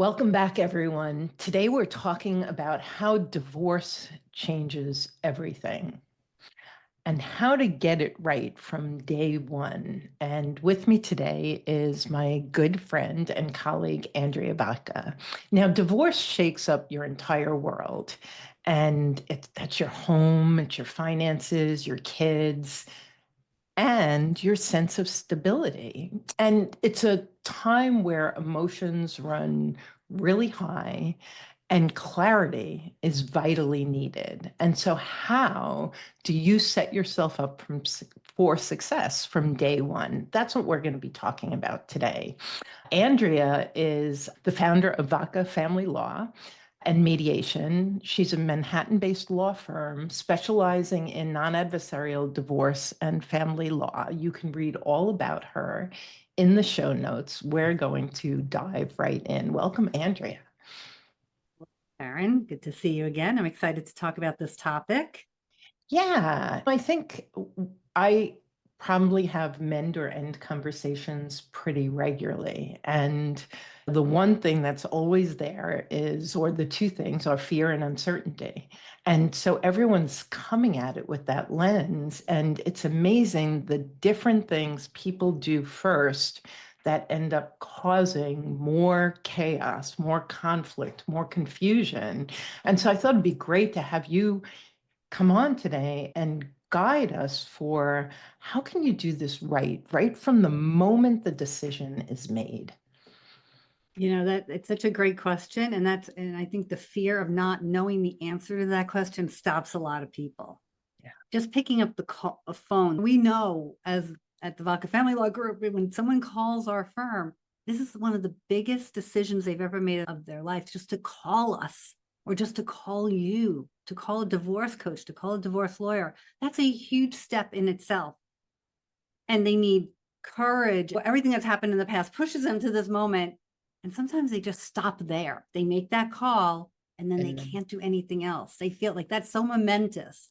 Welcome back, everyone. Today we're talking about how divorce changes everything and how to get it right from day one. And with me today is my good friend and colleague, Andrea Vacca. Now, divorce shakes up your entire world, and that's your home, it's your finances, your kids, and your sense of stability. And it's a time where emotions run really high and clarity is vitally needed. And so, how do you set yourself up for success from day one? That's what we're going to be talking about today. Andrea is the founder of Vacca Family Law and Mediation. She's a Manhattan-based law firm specializing in non-adversarial divorce and family law. You can read all about her in the show notes. We're going to dive right in. Welcome, Andrea. Karen, good to see you again. I'm excited to talk about this topic. Yeah, I think I probably have mend or end conversations pretty regularly. And the one thing that's always there is, or the two things are fear and uncertainty. And so everyone's coming at it with that lens. And it's amazing the different things people do first that end up causing more chaos, more conflict, more confusion. And so I thought it'd be great to have you come on today and guide us for how can you do this right from the moment the decision is made. That it's such a great question. And I think the fear of not knowing the answer to that question stops a lot of people. Yeah. Just picking up a phone. We know as at the Vacca Family Law Group, when someone calls our firm, this is one of the biggest decisions they've ever made of their life, just to call us or just to call you, to call a divorce coach, to call a divorce lawyer. That's a huge step in itself. And they need courage. Everything that's happened in the past pushes them to this moment. And sometimes they just stop there. They make that call and then they can't do anything else. They feel like that's so momentous.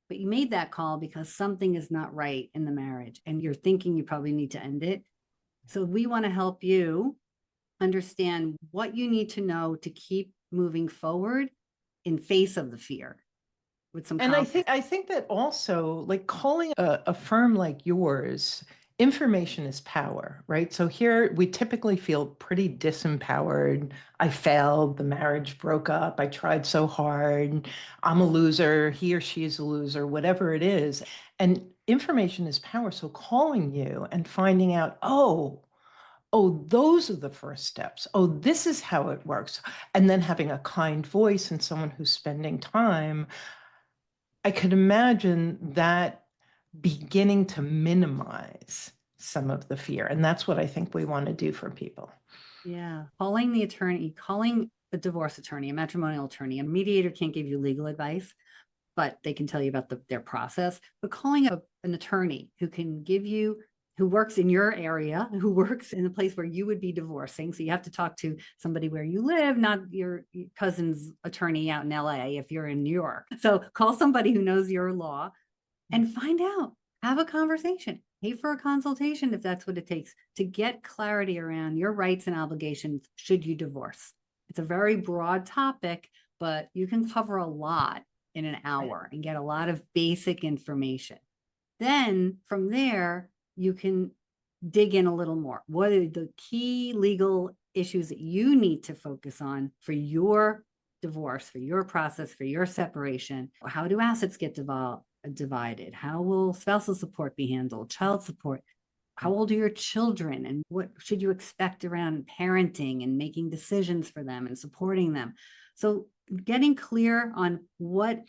But you made that call because something is not right in the marriage and you're thinking you probably need to end it. So we want to help you understand what you need to know to keep moving forward in face of the fear with some And confidence. I think that also, like, calling a firm like yours, information is power, right? So here we typically feel pretty disempowered. I failed, the marriage broke up, I tried so hard, I'm a loser, he or she is a loser, whatever it is. And information is power. So calling you and finding out, oh, those are the first steps. Oh, this is how it works. And then having a kind voice and someone who's spending time, I could imagine that beginning to minimize some of the fear. And that's what I think we want to do for people. Yeah. Calling the attorney, calling a divorce attorney, a matrimonial attorney, a mediator can't give you legal advice, but they can tell you about their process. But calling an attorney who can give you, who works in your area, who works in the place where you would be divorcing. So you have to talk to somebody where you live, not your cousin's attorney out in LA if you're in New York. So call somebody who knows your law and find out, have a conversation, pay for a consultation if that's what it takes to get clarity around your rights and obligations should you divorce. It's a very broad topic, but you can cover a lot in an hour and get a lot of basic information. Then from there, you can dig in a little more. What are the key legal issues that you need to focus on for your divorce, for your process, for your separation? How do assets get divided? How will spousal support be handled? Child support? How old are your children? And what should you expect around parenting and making decisions for them and supporting them? So getting clear on what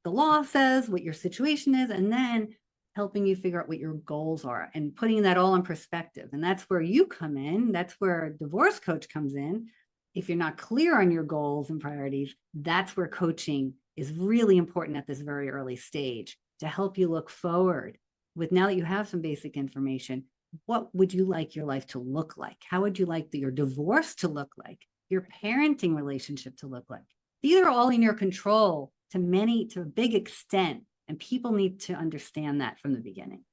the law says, what your situation is, and then helping you figure out what your goals are and putting that all in perspective. And that's where you come in. That's where a divorce coach comes in. If you're not clear on your goals and priorities, that's where coaching is really important at this very early stage to help you look forward with, now that you have some basic information, what would you like your life to look like? How would you like your divorce to look like? Your parenting relationship to look like? These are all in your control to a big extent. And people need to understand that from the beginning.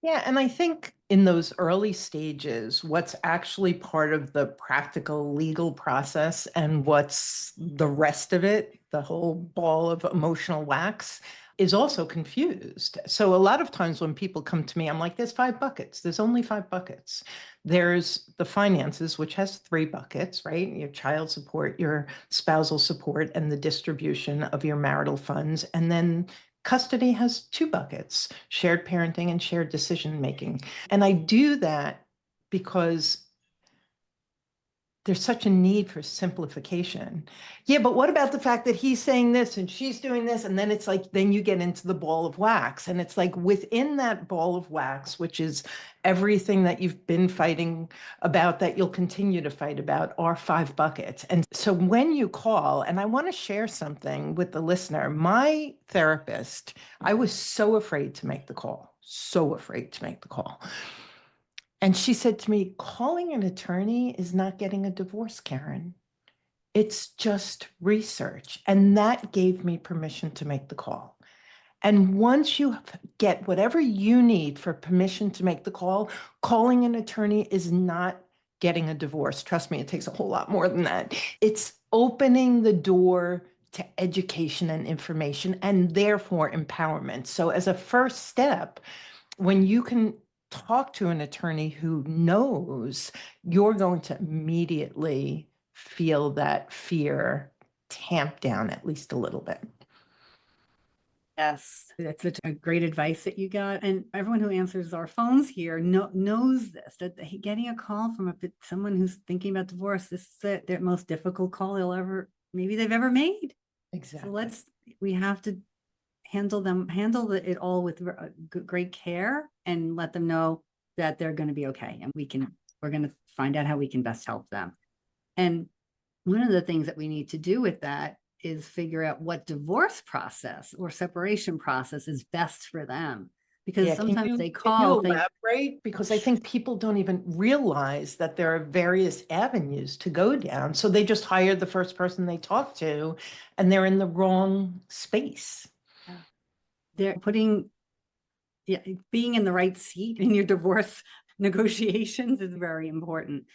Yeah, and I think in those early stages, what's actually part of the practical legal process and what's the rest of it, the whole ball of emotional wax, is also confused. So a lot of times when people come to me, I'm like, there's 5 buckets. There's only 5 buckets. There's the finances, which has 3 buckets, right? Your child support, your spousal support, and the distribution of your marital funds. And then custody has 2 buckets, shared parenting and shared decision making. And I do that because there's such a need for simplification. Yeah, but what about the fact that he's saying this and she's doing this? And then it's like, then you get into the ball of wax. And it's like within that ball of wax, which is everything that you've been fighting about, that you'll continue to fight about, are 5 buckets. And so when you call, and I want to share something with the listener, my therapist, I was so afraid to make the call, so afraid to make the call. And she said to me, calling an attorney is not getting a divorce, Karen. It's just research. And that gave me permission to make the call. And once you get whatever you need for permission to make the call, calling an attorney is not getting a divorce. Trust me, it takes a whole lot more than that. It's opening the door to education and information and therefore empowerment. So, as a first step, when you can talk to an attorney who knows, you're going to immediately feel that fear tamp down at least a little bit. Yes, that's such a great advice that you got. And everyone who answers our phones here knows this, that getting a call from someone who's thinking about divorce is their most difficult call maybe they've ever made. Exactly. So we have to handle it all with great care and let them know that they're going to be okay. And we're going to find out how we can best help them. And one of the things that we need to do with that is figure out what divorce process or separation process is best for them. Because Yeah, sometimes they can you call, elaborate? Because I think people don't even realize that there are various avenues to go down. So they just hire the first person they talk to, and they're in the wrong space. they're being in the right seat in your divorce negotiations is very important.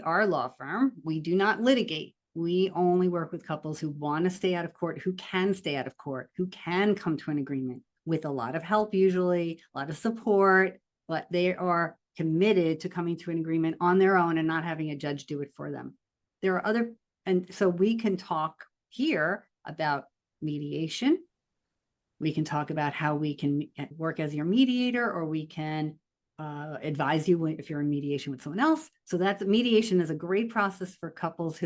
Our law firm, we do not litigate. We only work with couples who want to stay out of court, who can stay out of court, who can come to an agreement with a lot of help, usually a lot of support, but they are committed to coming to an agreement on their own and not having a judge do it for them. And so we can talk here about mediation. We can talk about how we can work as your mediator, or we can advise you if you're in mediation with someone else. So mediation is a great process for couples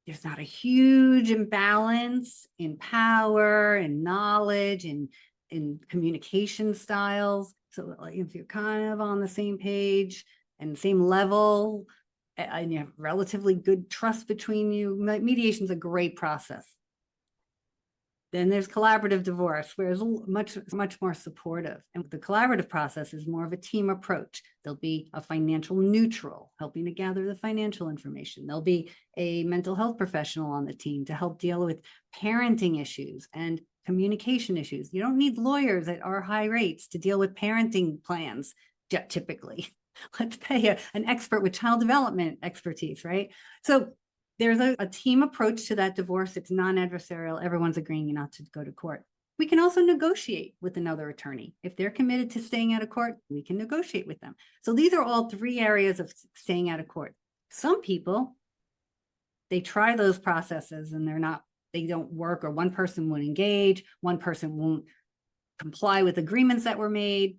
there's not a huge imbalance in power and knowledge and in communication styles. So if you're kind of on the same page and the same level and you have relatively good trust between you, mediation is a great process. Then there's collaborative divorce, where it's much more supportive. And the collaborative process is more of a team approach. There'll be a financial neutral helping to gather the financial information. There'll be a mental health professional on the team to help deal with parenting issues and communication issues. You don't need lawyers at our high rates to deal with parenting plans, typically. Let's pay an expert with child development expertise, right? So there's a team approach to that divorce. It's non-adversarial. Everyone's agreeing not to go to court. We can also negotiate with another attorney. If they're committed to staying out of court, we can negotiate with them. So these are all 3 areas of staying out of court. Some people, they try those processes and they don't work, or one person won't engage, one person won't comply with agreements that were made,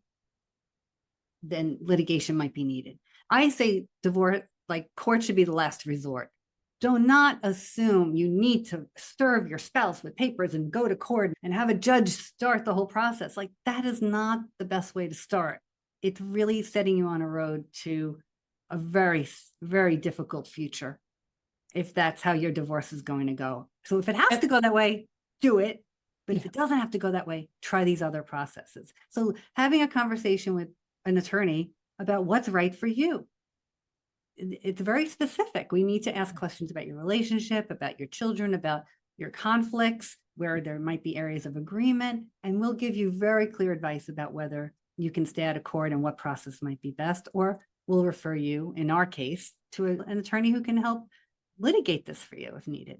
then litigation might be needed. I say divorce, court should be the last resort. Do not assume you need to serve your spouse with papers and go to court and have a judge start the whole process. That is not the best way to start. It's really setting you on a road to a very, very difficult future if that's how your divorce is going to go. So if it has to go that way, do it. But if it doesn't have to go that way, try these other processes. So having a conversation with an attorney about what's right for you. It's very specific. We need to ask questions about your relationship, about your children, about your conflicts, where there might be areas of agreement, and we'll give you very clear advice about whether you can stay out of court and what process might be best, or we'll refer you, in our case, to an attorney who can help litigate this for you if needed.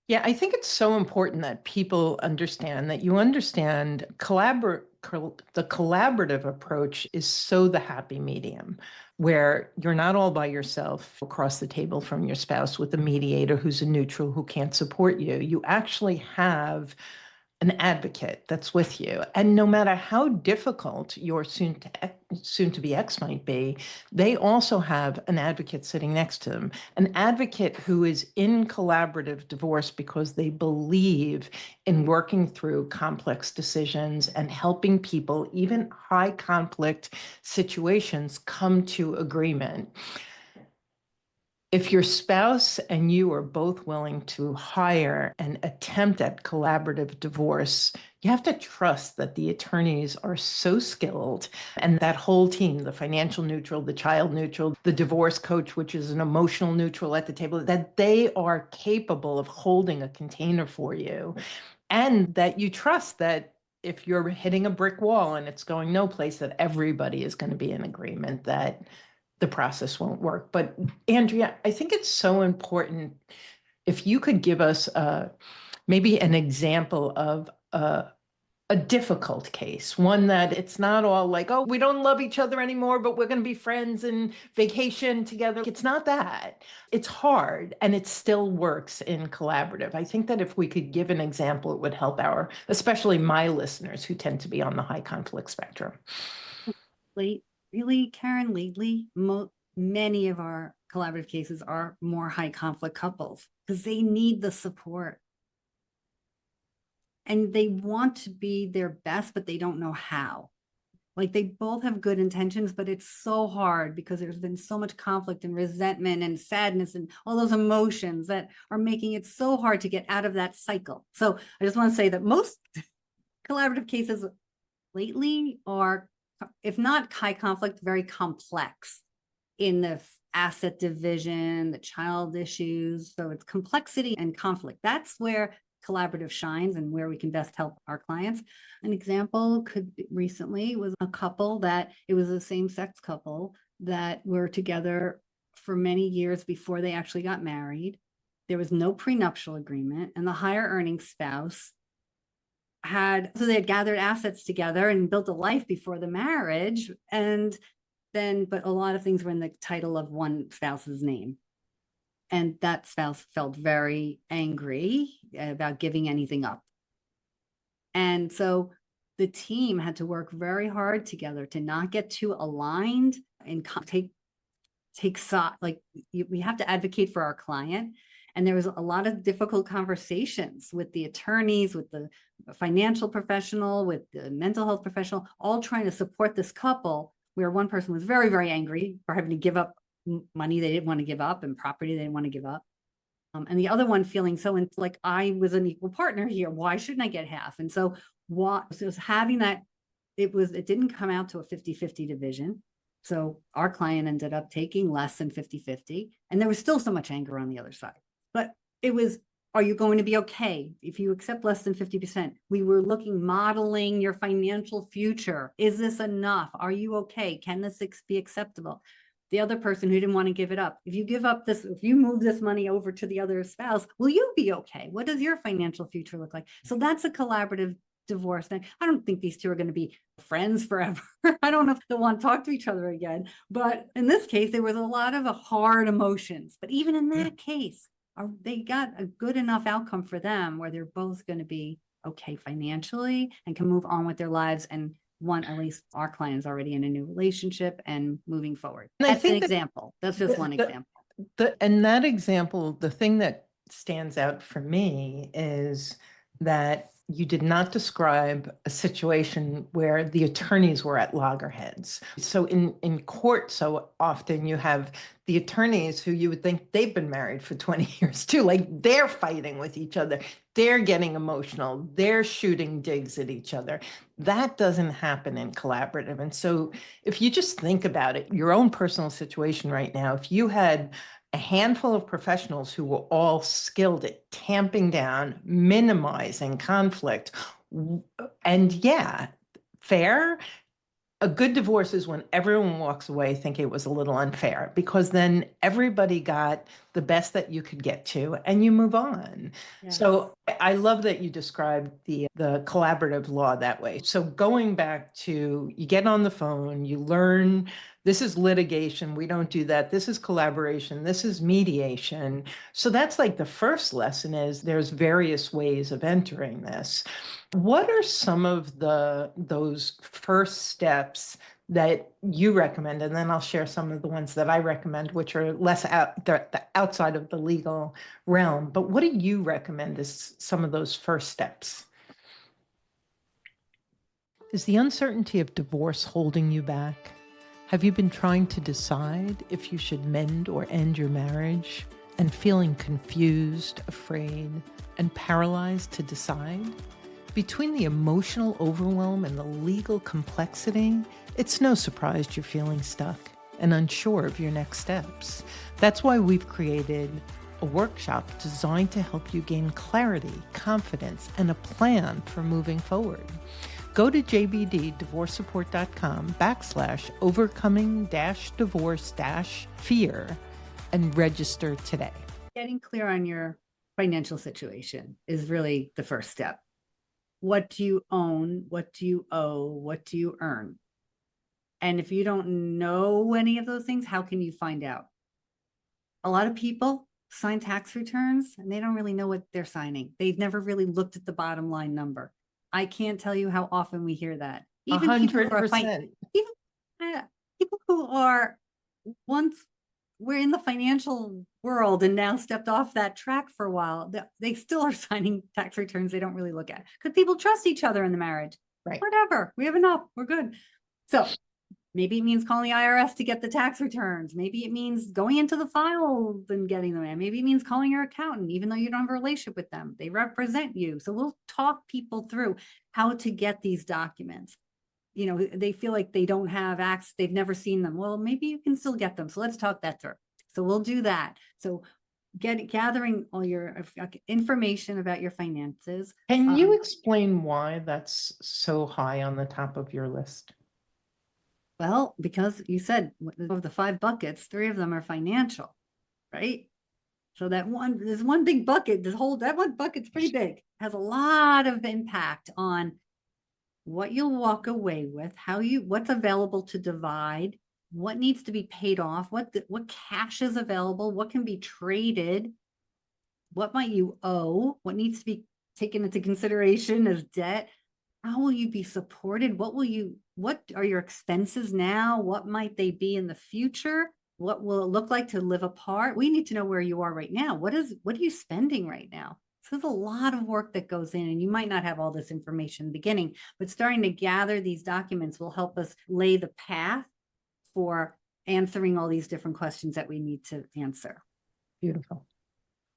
Yeah, I think it's so important that people understand that you understand the collaborative approach is so the happy medium, where you're not all by yourself across the table from your spouse with a mediator who's a neutral who can't support you. You actually have an advocate that's with you. And no matter how difficult your soon to be ex might be, they also have an advocate sitting next to them, an advocate who is in collaborative divorce because they believe in working through complex decisions and helping people, even high conflict situations, come to agreement. If your spouse and you are both willing to hire and attempt at collaborative divorce, you have to trust that the attorneys are so skilled, and that whole team, the financial neutral, the child neutral, the divorce coach, which is an emotional neutral at the table, that they are capable of holding a container for you, and that you trust that if you're hitting a brick wall and it's going no place, that everybody is going to be in agreement that the process won't work. But Andrea, I think it's so important if you could give us maybe an example of a difficult case, one that it's not all like, oh, we don't love each other anymore, but we're going to be friends and vacation together. It's not that. It's hard and it still works in collaborative. I think that if we could give an example, it would help especially my listeners who tend to be on the high conflict spectrum. Really, Karen, lately, many of our collaborative cases are more high conflict couples because they need the support. And they want to be their best, but they don't know how. Like they both have good intentions, but it's so hard because there's been so much conflict and resentment and sadness and all those emotions that are making it so hard to get out of that cycle. So I just want to say that most collaborative cases lately are, if not high conflict, very complex in the asset division, the child issues. So it's complexity and conflict. That's where collaborative shines and where we can best help our clients. An example recently was a couple that it was a same-sex couple that were together for many years before they actually got married. There was no prenuptial agreement, and the higher earning spouse they had gathered assets together and built a life before the marriage. And then, but a lot of things were in the title of one spouse's name. And that spouse felt very angry about giving anything up. And so the team had to work very hard together to not get too aligned and we have to advocate for our client. And there was a lot of difficult conversations with the attorneys, with the financial professional, with the mental health professional, all trying to support this couple, where one person was very, very angry for having to give up money they didn't want to give up and property they didn't want to give up. And the other one feeling like I was an equal partner here. Why shouldn't I get half? And so it was having that, it didn't come out to a 50-50 division. So our client ended up taking less than 50-50. And there was still so much anger on the other side. But it was, are you going to be okay if you accept less than 50%? We were modeling your financial future. Is this enough? Are you okay? Can this be acceptable? The other person who didn't want to give it up, if you move this money over to the other spouse, will you be okay? What does your financial future look like? So that's a collaborative divorce. And I don't think these two are going to be friends forever. I don't know if they'll want to talk to each other again. But in this case, there was a lot of hard emotions. But even in that case, they got a good enough outcome for them where they're both going to be okay financially and can move on with their lives. And at least our client is already in a new relationship and moving forward. And that's an example. That's just one example. And that example, the thing that stands out for me is that you did not describe a situation where the attorneys were at loggerheads. So in court, so often you have the attorneys who you would think they've been married for 20 years too, like they're fighting with each other. They're getting emotional. They're shooting digs at each other. That doesn't happen in collaborative. And so if you just think about it, your own personal situation right now, if you had a handful of professionals who were all skilled at tamping down, minimizing conflict, and fair, A good divorce is when everyone walks away thinking it was a little unfair, because then everybody got the best that you could get to and you move on. Yes. So I love that you described the collaborative law that way. So going back to, you get on the phone, you learn this is litigation. We don't do that. This is collaboration. This is mediation. So that's like the first lesson, is there's various ways of entering this. What are some of those first steps that you recommend? And then I'll share some of the ones that I recommend, which are less outside of the legal realm. But what do you recommend as some of those first steps? Is the uncertainty of divorce holding you back? Have you been trying to decide if you should mend or end your marriage and feeling confused, afraid, and paralyzed to decide? Between the emotional overwhelm and the legal complexity, it's no surprise you're feeling stuck and unsure of your next steps. That's why we've created a workshop designed to help you gain clarity, confidence, and a plan for moving forward. Go to jbddivorcesupport.com/overcoming-divorce-fear and register today. Getting clear on your financial situation is really the first step. What do you own? What do you owe? What do you earn? And if you don't know any of those things, how can you find out? A lot of people sign tax returns and they don't really know what they're signing. They've never really looked at the bottom line number. I can't tell you how often we hear that. Even people who are 100%. people who are once were in the financial world and now stepped off that track for a while, they still are signing tax returns they don't really look at, because people trust each other in the marriage. Right. Whatever, we have enough, we're good. So maybe it means calling the IRS to get the tax returns. Maybe it means going into the files and getting them in. Maybe it means calling your accountant, even though you don't have a relationship with them. They represent you. So we'll talk people through how to get these documents. You know, they feel like they don't have access, they've never seen them. Well, maybe you can still get them. So let's talk that through. So we'll do that. So gathering all your information about your finances. Can you explain why that's so high on the top of your list? Well, because you said of the 5 buckets, 3 of them are financial, right? So there's one big bucket, that one bucket's pretty big, has a lot of impact on what you'll walk away with, what's available to divide, what needs to be paid off, what cash is available, what can be traded, what might you owe, what needs to be taken into consideration as debt. How will you be supported? What are your expenses now? What might they be in the future? What will it look like to live apart? We need to know where you are right now. What are you spending right now? So there's a lot of work that goes in, and you might not have all this information in the beginning, but starting to gather these documents will help us lay the path for answering all these different questions that we need to answer. Beautiful.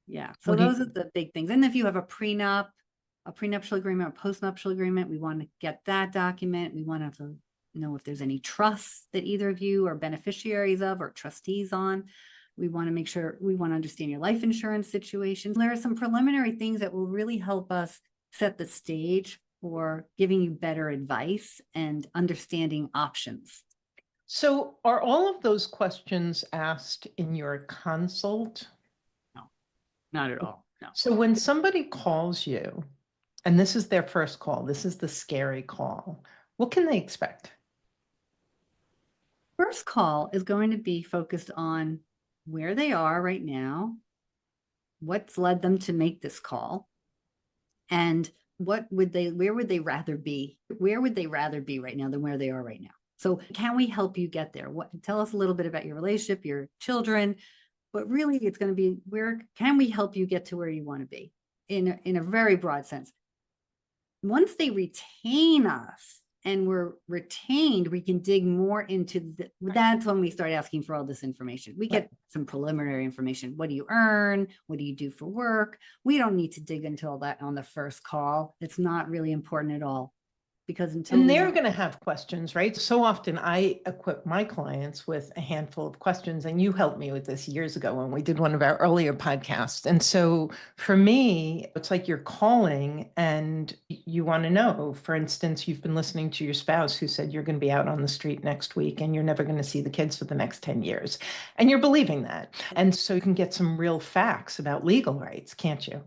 Yeah. So those are the big things. And if you have a prenuptial agreement, or postnuptial agreement, we want to get that document. We want to know if there's any trusts that either of you are beneficiaries of or trustees on. We want to make sure, we want to understand your life insurance situation. There are some preliminary things that will really help us set the stage for giving you better advice and understanding options. So are all of those questions asked in your consult? No, not at all. No. So when somebody calls you, and this is their first call, this is the scary call, what can they expect? First call is going to be focused on where they are right now, what's led them to make this call, and where would they rather be? Where would they rather be right now than where they are right now? So can we help you get there? Tell us a little bit about your relationship, your children, but really it's going to be, where can we help you get to where you want to be in a very broad sense. Once they retain us and we're retained, we can dig more into that's when we start asking for all this information. We get some preliminary information. What do you earn? What do you do for work? We don't need to dig into all that on the first call. It's not really important at all. because until And we they're know. going to have questions, right? So often I equip my clients with a handful of questions, and you helped me with this years ago when we did one of our earlier podcasts. And so for me, it's like you're calling and you want to know. For instance, you've been listening to your spouse who said you're going to be out on the street next week and you're never going to see the kids for the next 10 years. And you're believing that. And so you can get some real facts about legal rights, can't you?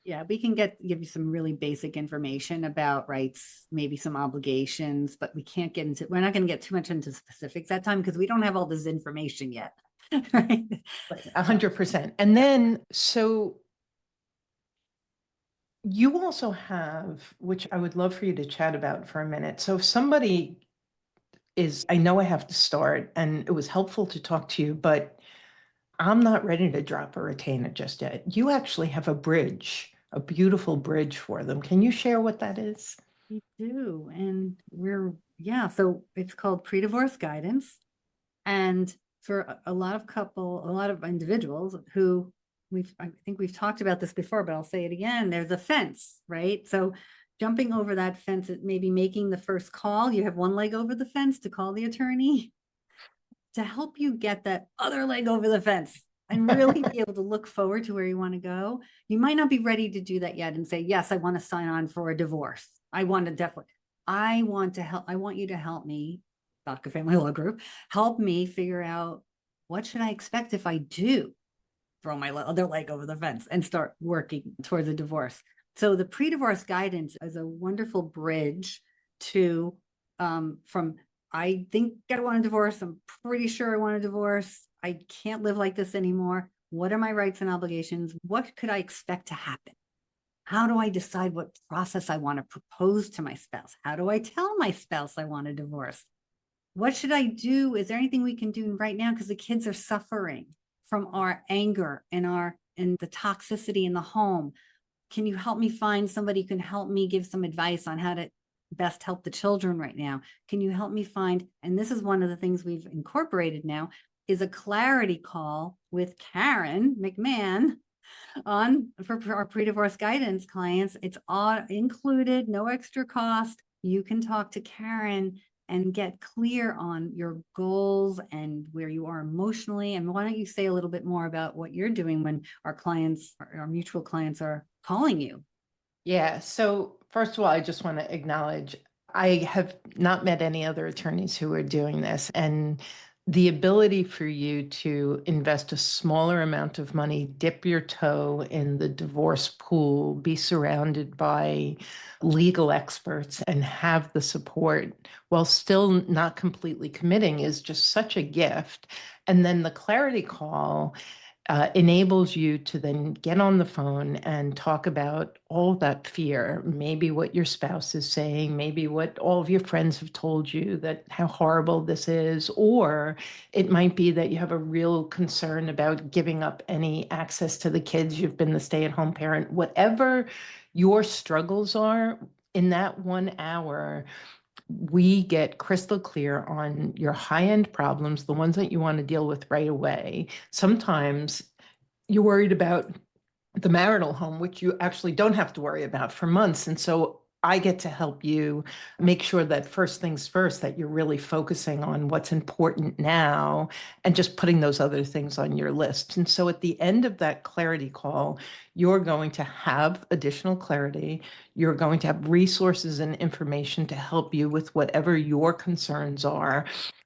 Yeah, we can give you some really basic information about rights, maybe some obligations, but we're not going to get too much into specifics that time because we don't have all this information yet. Right. Right, 100%. And then, so you also have, which I would love for you to chat about for a minute. So if somebody I know I have to start, and it was helpful to talk to you, but I'm not ready to drop a retainer just yet. You actually have a bridge, a beautiful bridge for them. Can you share what that is? We do. And so it's called pre-divorce guidance. And for a lot of individuals who I think we've talked about this before, but I'll say it again, there's a fence, right? So jumping over that fence, maybe making the first call, you have one leg over the fence to call the attorney to help you get that other leg over the fence and really be able to look forward to where you want to go. You might not be ready to do that yet and say, yes, I want to sign on for a divorce. I want to help. I want you to help me, Vacca Family Law Group, help me figure out what should I expect if I do throw my other leg over the fence and start working towards a divorce. So the pre-divorce guidance is a wonderful bridge to from I think I want a divorce. I'm pretty sure I want a divorce. I can't live like this anymore. What are my rights and obligations? What could I expect to happen? How do I decide what process I want to propose to my spouse? How do I tell my spouse I want a divorce? What should I do? Is there anything we can do right now? Because the kids are suffering from our anger and the toxicity in the home. Can you help me find somebody who can help me give some advice on how to best help the children right now? Can you help me find, and this is one of the things we've incorporated now, is a clarity call with Karen McMahon for our pre-divorce guidance clients. It's all included, no extra cost. You can talk to Karen and get clear on your goals and where you are emotionally. And why don't you say a little bit more about what you're doing when our mutual clients are calling you? Yeah. So, first of all, I just want to acknowledge I have not met any other attorneys who are doing this. And the ability for you to invest a smaller amount of money, dip your toe in the divorce pool, be surrounded by legal experts, and have the support while still not completely committing is just such a gift. And then the clarity call enables you to then get on the phone and talk about all that fear, maybe what your spouse is saying, maybe what all of your friends have told you that how horrible this is, or it might be that you have a real concern about giving up any access to the kids. You've been the stay-at-home parent. Whatever your struggles are, in that 1 hour, we get crystal clear on your high-end problems, the ones that you want to deal with right away. Sometimes you're worried about the marital home, which you actually don't have to worry about for months. And so I get to help you make sure that first things first, that you're really focusing on what's important now and just putting those other things on your list. And so at the end of that clarity call, you're going to have additional clarity. You're going to have resources and information to help you with whatever your concerns are.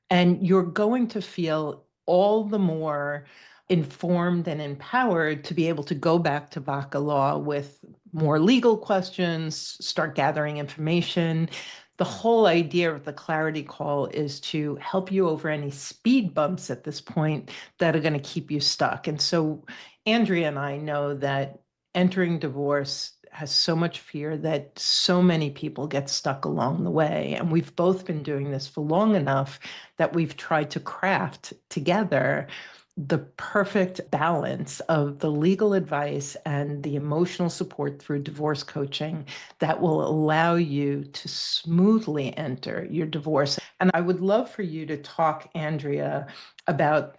And you're going to feel all the more informed and empowered to be able to go back to Vacca Law with more legal questions, start gathering information. The whole idea of the clarity call is to help you over any speed bumps at this point that are going to keep you stuck. And so Andrea and I know that entering divorce has so much fear that so many people get stuck along the way. And we've both been doing this for long enough that we've tried to craft together the perfect balance of the legal advice and the emotional support through divorce coaching that will allow you to smoothly enter your divorce. And I would love for you to talk, Andrea, about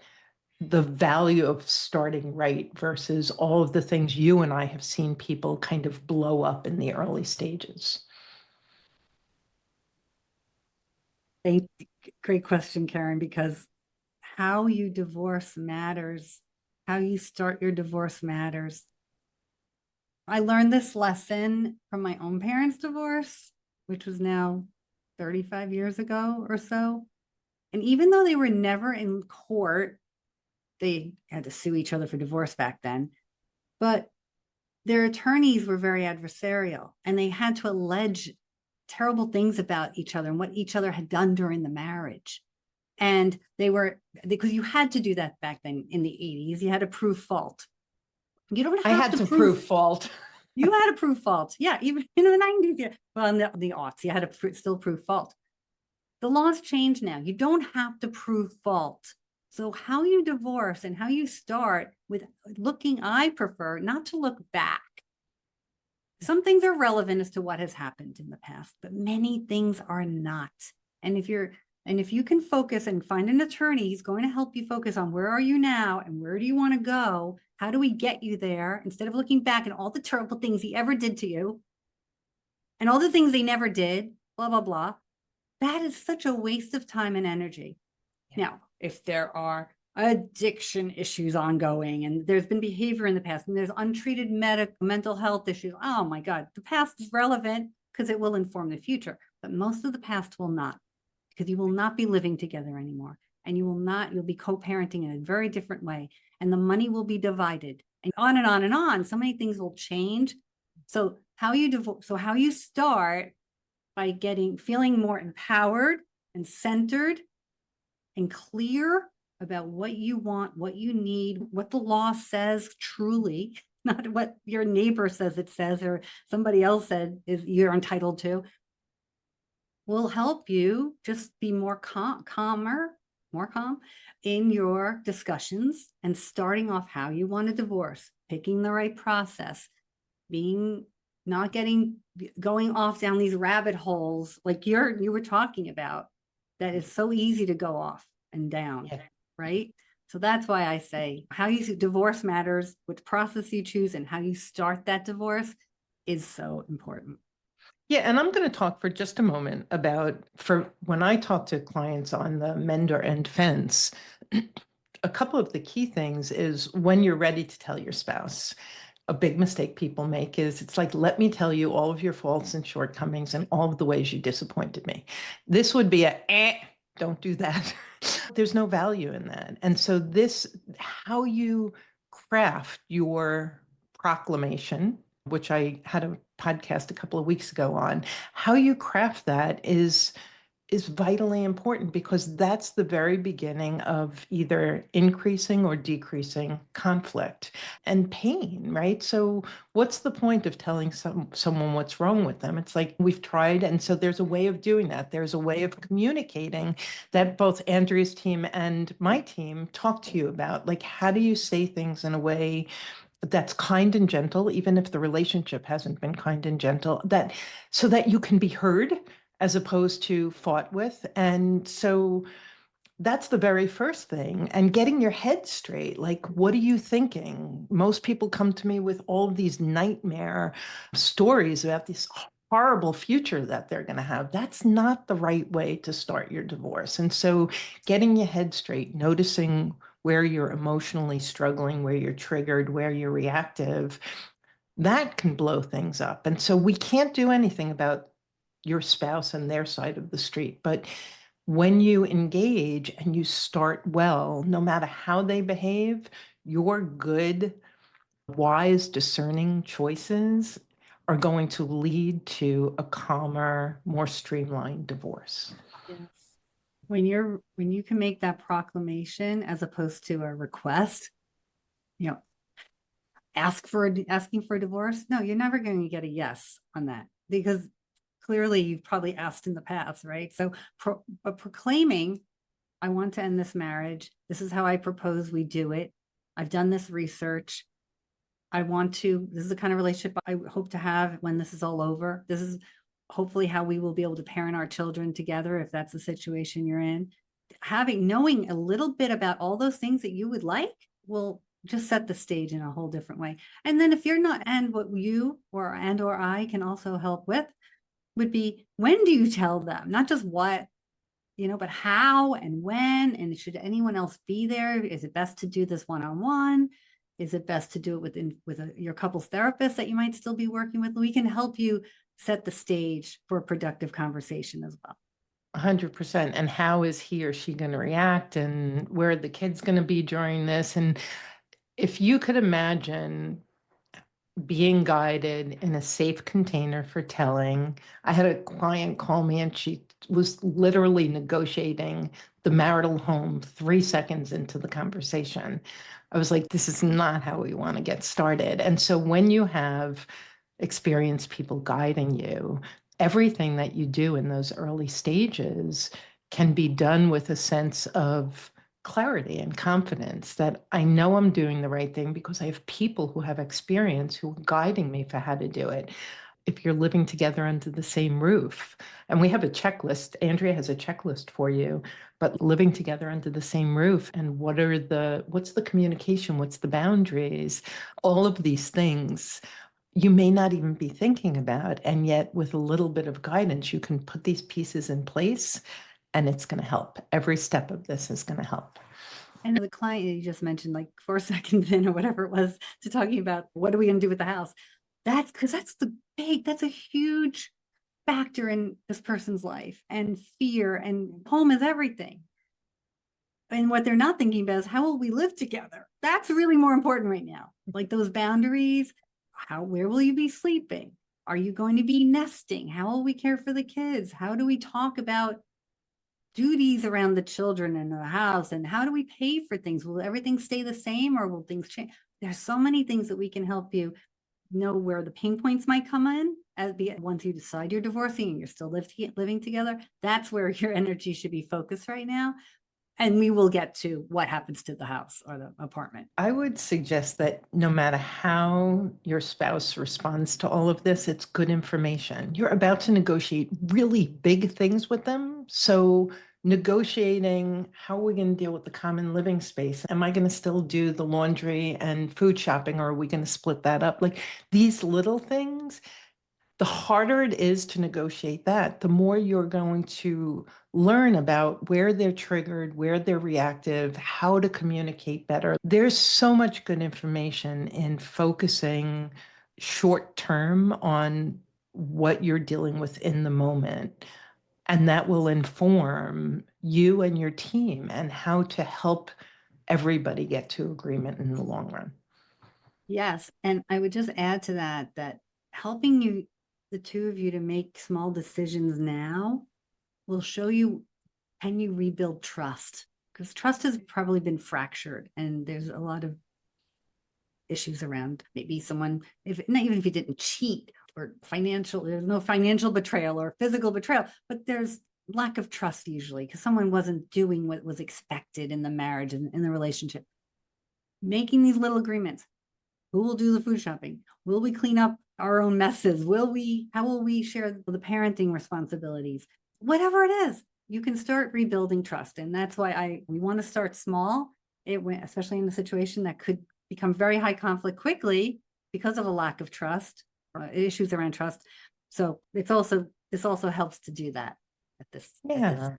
the value of starting right versus all of the things you and I have seen people kind of blow up in the early stages. Great question, Karen, because how you divorce matters. How you start your divorce matters. I learned this lesson from my own parents' divorce, which was now 35 years ago or so. And even though they were never in court, they had to sue each other for divorce back then, but their attorneys were very adversarial and they had to allege terrible things about each other and what each other had done during the marriage. And they were, because you had to do that back then in the 80s, you had to prove fault. You don't I have had to to prove prove fault. You had to prove fault. Yeah, even in the 90s. Yeah. Well, in the aughts, you had to still prove fault. The laws change now. You don't have to prove fault. So how you divorce and how you start with looking, I prefer not to look back. Some things are relevant as to what has happened in the past, but many things are not. And if you can focus and find an attorney, he's going to help you focus on where are you now and where do you want to go? How do we get you there? Instead of looking back at all the terrible things he ever did to you and all the things they never did, blah, blah, blah. That is such a waste of time and energy. Yeah. Now, if there are addiction issues ongoing and there's been behavior in the past and there's untreated mental health issues, oh my God, the past is relevant because it will inform the future, but most of the past will not, because you will not be living together anymore. And you'll be co-parenting in a very different way. And the money will be divided and on and on and on. So many things will change. So how you start by feeling more empowered and centered and clear about what you want, what you need, what the law says truly, not what your neighbor says it says or somebody else said is you're entitled to, will help you just be more more calm in your discussions and starting off how you want a divorce, picking the right process, not going off down these rabbit holes like you were talking about, that is so easy to go off and down, Yeah. right? So that's why I say how you divorce matters, which process you choose and how you start that divorce is so important. Yeah, and I'm going to talk for just a moment about for when I talk to clients on the mender and fence, a couple of the key things is when you're ready to tell your spouse. A big mistake people make is it's like, let me tell you all of your faults and shortcomings and all of the ways you disappointed me. This would be don't do that. There's no value in that. And so how you craft your proclamation, which I had a podcast a couple of weeks ago on, how you craft that is vitally important because that's the very beginning of either increasing or decreasing conflict and pain, right? So what's the point of telling someone what's wrong with them? It's like we've tried, and so there's a way of doing that. There's a way of communicating that both Andrea's team and my team talk to you about. Like, how do you say things in a way that's kind and gentle, even if the relationship hasn't been kind and gentle, so that you can be heard as opposed to fought with. And so that's the very first thing. And getting your head straight, like, what are you thinking? Most people come to me with all of these nightmare stories about this horrible future that they're going to have. That's not the right way to start your divorce. And so getting your head straight, noticing where you're emotionally struggling, where you're triggered, where you're reactive, that can blow things up. And so we can't do anything about your spouse and their side of the street. But when you engage and you start well, no matter how they behave, your good, wise, discerning choices are going to lead to a calmer, more streamlined divorce. Yes. When you can make that proclamation as opposed to a request, you know, asking for a divorce, no, you're never going to get a yes on that because clearly you've probably asked in the past, right? So proclaiming, I want to end this marriage. This is how I propose we do it. I've done this research. This is the kind of relationship I hope to have when this is all over. This is hopefully how we will be able to parent our children together if that's the situation you're in. Knowing a little bit about all those things that you would like will just set the stage in a whole different way. And then if you're not, and what you or I can also help with would be, when do you tell them? Not just what, but how and when, and should anyone else be there? Is it best to do this one-on-one? Is it best to do it your couple's therapist that you might still be working with? We can help you set the stage for a productive conversation as well. 100%. And how is he or she going to react? And where are the kids going to be during this? And if you could imagine being guided in a safe container for telling. I had a client call me and she was literally negotiating the marital home 3 seconds into the conversation. I was like, this is not how we want to get started. And so when you have experienced people guiding you, everything that you do in those early stages can be done with a sense of clarity and confidence that I know I'm doing the right thing because I have people who have experience who are guiding me for how to do it. If you're living together under the same roof, and we have a checklist, Andrea has a checklist for you, but living together under the same roof and what's the communication, what's the boundaries, all of these things you may not even be thinking about. And yet with a little bit of guidance, you can put these pieces in place and it's going to help. Every step of this is going to help. And the client you just mentioned, like 4 seconds in or whatever it was, to talking about what are we going to do with the house? That's because that's a huge factor in this person's life, and fear, and home is everything. And what they're not thinking about is how will we live together? That's really more important right now. Like those boundaries, where will you be sleeping? Are you going to be nesting? How will we care for the kids? How do we talk about duties around the children in the house? And how do we pay for things? Will everything stay the same or will things change? There's so many things that we can help you know where the pain points might come in once you decide you're divorcing and you're still living together. That's where your energy should be focused right now. And we will get to what happens to the house or the apartment. I would suggest that no matter how your spouse responds to all of this, it's good information. You're about to negotiate really big things with them. So negotiating, how are we going to deal with the common living space? Am I going to still do the laundry and food shopping, or are we going to split that up? Like these little things, the harder it is to negotiate that, the more you're going to learn about where they're triggered, where they're reactive, how to communicate better. There's so much good information in focusing short term on what you're dealing with in the moment. And that will inform you and your team and how to help everybody get to agreement in the long run. Yes. And I would just add to that helping you, the two of you, to make small decisions now will show you, can you rebuild trust? Because trust has probably been fractured and there's a lot of issues around maybe someone, not even if you didn't cheat or there's no financial betrayal or physical betrayal, but there's lack of trust usually because someone wasn't doing what was expected in the marriage and in the relationship. Making these little agreements. Who will do the food shopping? Will we clean up our own messes? How will we share the parenting responsibilities? Whatever it is, you can start rebuilding trust. And that's why we want to start small. Especially in a situation that could become very high conflict quickly because of a lack of trust, issues around trust. So this also helps to do that at this. Yeah.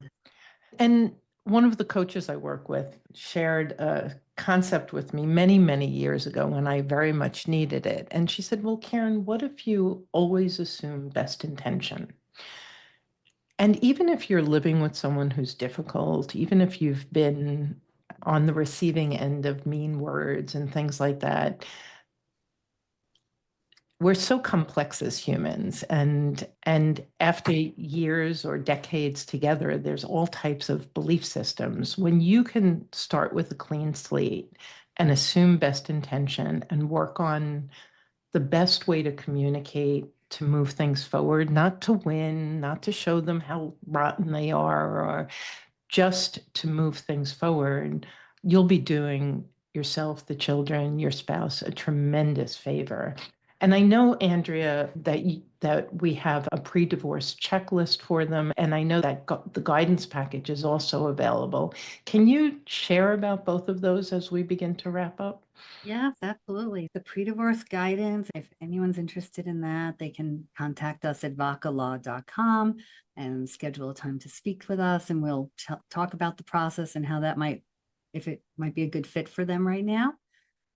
And one of the coaches I work with shared a concept with me many, many years ago when I very much needed it. And she said, well, Karen, what if you always assume best intention? And even if you're living with someone who's difficult, even if you've been on the receiving end of mean words and things like that, we're so complex as humans, and after years or decades together, there's all types of belief systems. When you can start with a clean slate and assume best intention and work on the best way to communicate to move things forward, not to win, not to show them how rotten they are, or just to move things forward, you'll be doing yourself, the children, your spouse a tremendous favor. And I know, Andrea, that we have a pre-divorce checklist for them, and I know that the guidance package is also available. Can you share about both of those as we begin to wrap up? Yes, absolutely. The pre-divorce guidance, if anyone's interested in that, they can contact us at vaccalaw.com and schedule a time to speak with us, and we'll talk about the process and how that might, if it might be a good fit for them right now.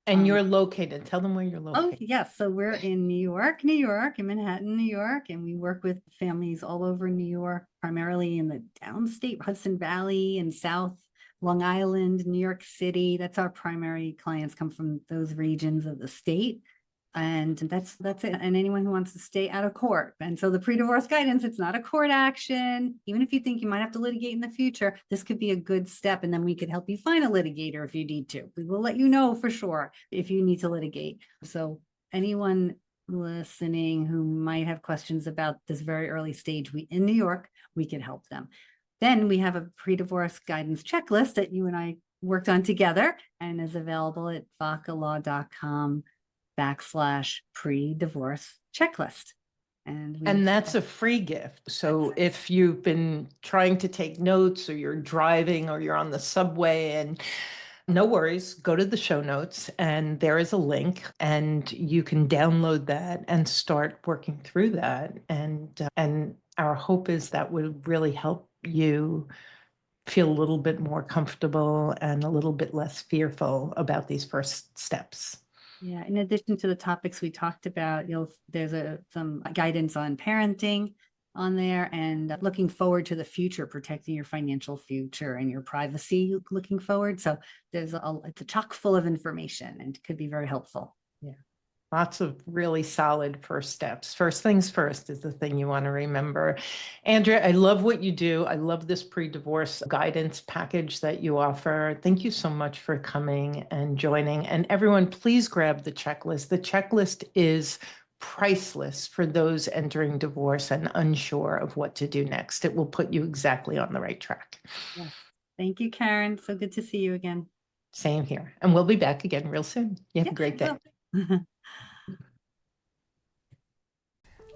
And you're located, tell them where you're Oh, located. yes. So we're in New York, in Manhattan, New York, and we work with families all over New York, primarily in the downstate, Hudson Valley and South Long Island, New York City. That's our primary clients come from those regions of the state. And that's it. And anyone who wants to stay out of court. And so the pre-divorce guidance, it's not a court action. Even if you think you might have to litigate in the future, this could be a good step. And then we could help you find a litigator if you need to. We will let you know for sure if you need to litigate. So anyone listening who might have questions about this very early stage, in New York, we can help them. Then we have a pre-divorce guidance checklist that you and I worked on together and is available at vaccalaw.com/pre-divorce checklist. And that's a free gift. So if you've been trying to take notes or you're driving or you're on the subway, and no worries, go to the show notes and there is a link and you can download that and start working through that. And our hope is that would really help you feel a little bit more comfortable and a little bit less fearful about these first steps. Yeah, in addition to the topics we talked about, there's some guidance on parenting on there, and looking forward to the future, protecting your financial future and your privacy looking forward. So it's a chock full of information and could be very helpful. Yeah. Lots of really solid first steps. First things first is the thing you want to remember. Andrea, I love what you do. I love this pre-divorce guidance package that you offer. Thank you so much for coming and joining. And everyone, please grab the checklist. The checklist is priceless for those entering divorce and unsure of what to do next. It will put you exactly on the right track. Yes. Thank you, Karen. So good to see you again. Same here. And we'll be back again real soon. You have a great day.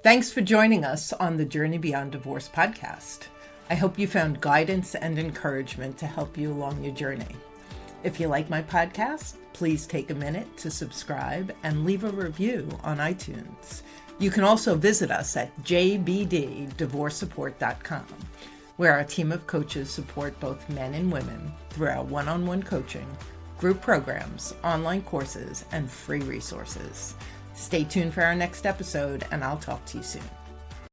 Thanks for joining us on the Journey Beyond Divorce podcast. I hope you found guidance and encouragement to help you along your journey. If you like my podcast, please take a minute to subscribe and leave a review on iTunes. You can also visit us at jbddivorcesupport.com, where our team of coaches support both men and women through our one-on-one coaching, group programs, online courses, and free resources. Stay tuned for our next episode, and I'll talk to you soon.